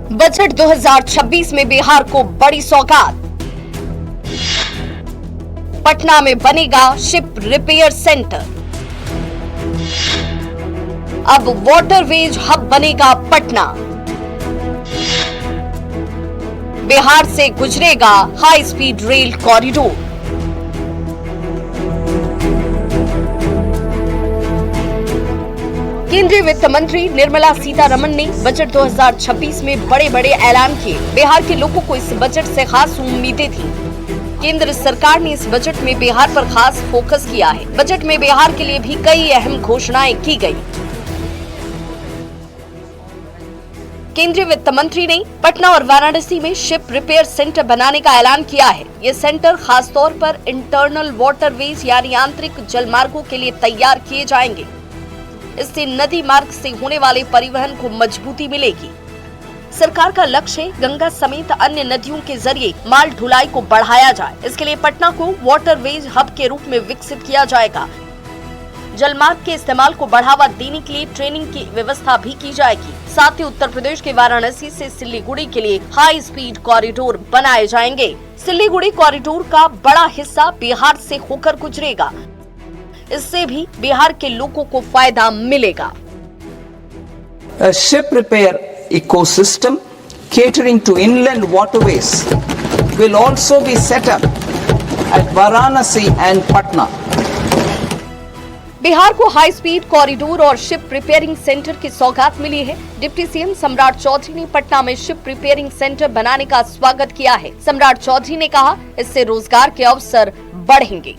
Budget 2026 में बिहार को बड़ी सौगात। पटना में बनेगा शिप रिपेयर सेंटर। अब वाटरवेज हब बनेगा पटना। बिहार से गुजरेगा हाई स्पीड रेल कॉरिडोर। केंद्रीय वित्त मंत्री निर्मला सीतारमण ने बजट 2026 में बड़े बड़े ऐलान किए। बिहार के लोगों को इस बजट से खास उम्मीदें थी। केंद्र सरकार ने इस बजट में बिहार पर खास फोकस किया है। बजट में बिहार के लिए भी कई अहम घोषणाएं की गई। केंद्रीय वित्त मंत्री ने पटना और वाराणसी में शिप रिपेयर सेंटर बनाने का ऐलान किया है। ये सेंटर खासतौर पर इंटरनल वाटरवेज यानी आंतरिक जलमार्गों के लिए तैयार किए जाएंगे। इससे नदी मार्ग से होने वाले परिवहन को मजबूती मिलेगी। सरकार का लक्ष्य है गंगा समेत अन्य नदियों के जरिए माल ढुलाई को बढ़ाया जाए। इसके लिए पटना को वाटरवेज हब के रूप में विकसित किया जाएगा। जलमार्ग के इस्तेमाल को बढ़ावा देने के लिए ट्रेनिंग की व्यवस्था भी की जाएगी। साथ ही उत्तर प्रदेश के वाराणसी से सिल्लीगुड़ी के लिए हाई स्पीड कॉरिडोर बनाए जाएंगे। सिल्लीगुड़ी कॉरिडोर का बड़ा हिस्सा बिहार से होकर गुजरेगा। इससे भी बिहार के लोगों को फायदा मिलेगा। A ship repair ecosystem catering to inland waterways will also be set up at Varanasi and Patna. Bihar को हाई स्पीड कॉरिडोर और शिप रिपेयरिंग सेंटर की सौगात मिली है। डिप्टी सीएम सम्राट चौधरी ने पटना में शिप रिपेयरिंग सेंटर बनाने का स्वागत किया है। सम्राट चौधरी ने कहा, इससे रोजगार के अवसर बढ़ेंगे।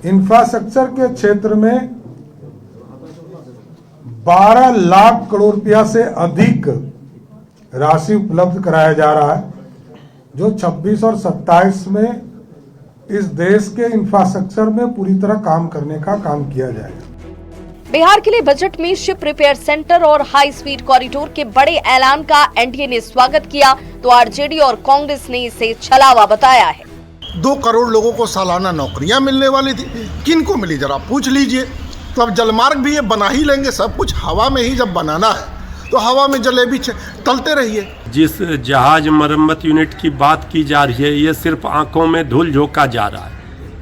इंफ्रास्ट्रक्चर के क्षेत्र में 12 लाख करोड़ रुपया से अधिक राशि उपलब्ध कराया जा रहा है, जो 26 और 27 में इस देश के इंफ्रास्ट्रक्चर में पूरी तरह काम करने का काम किया जाएगा। बिहार के लिए बजट में शिप रिपेयर सेंटर और हाई स्पीड कॉरिडोर के बड़े ऐलान का एनडीए ने स्वागत किया तो आरजेडी और कांग्रेस ने इसे छलावा बताया है। 2 करोड़ लोगों को सालाना नौकरियां मिलने वाली थी, किन को मिली जरा पूछ लीजिए। तो अब जलमार्ग भी ये बना ही लेंगे। सब कुछ हवा में ही जब बनाना है तो हवा में जलेबी तलते रहिए। जिस जहाज मरम्मत यूनिट की बात की जा रही है, ये सिर्फ आंखों में धूल झोंका जा रहा है,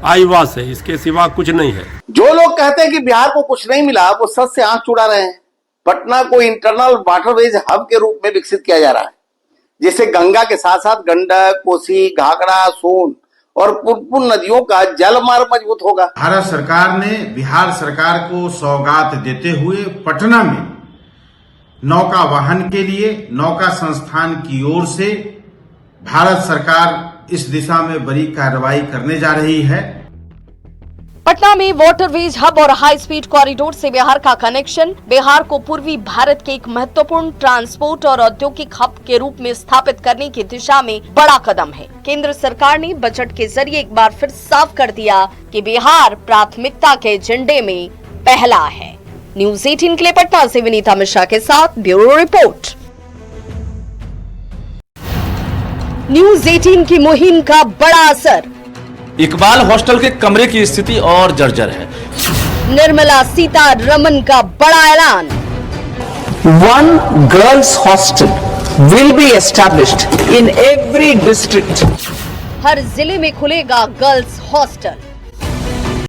आईवास है, इसके सिवा कुछ नहीं है। जो लोग कहते हैं कि बिहार को कुछ नहीं मिला, वो सच से आंख चुड़ा रहे हैं। पटना को इंटरनल वाटरवेज हब के रूप में विकसित किया जा रहा है, जिससे गंगा के साथ साथ गंडक, कोसी, घाघरा, सोन और पुनपुन नदियों का जलमार्ग मजबूत होगा। भारत सरकार ने बिहार सरकार को सौगात देते हुए पटना में नौका वाहन के लिए नौका संस्थान की ओर से भारत सरकार इस दिशा में बड़ी कार्रवाई करने जा रही है। पटना में वाटरवेज हब और हाई स्पीड कॉरिडोर से बिहार का कनेक्शन बिहार को पूर्वी भारत के एक महत्वपूर्ण ट्रांसपोर्ट और औद्योगिक हब के रूप में स्थापित करने की दिशा में बड़ा कदम है। केंद्र सरकार ने बजट के जरिए एक बार फिर साफ कर दिया कि बिहार प्राथमिकता के एजेंडे में पहला है। न्यूज 18 के लिए पटना से विनीता मिश्रा के साथ ब्यूरो रिपोर्ट। न्यूज 18 की मुहिम का बड़ा असर। इकबाल हॉस्टल के कमरे की स्थिति और जर्जर है। निर्मला सीतारमण का बड़ा ऐलान। One girls hostel will be established in every district. हर जिले में खुलेगा गर्ल्स हॉस्टल।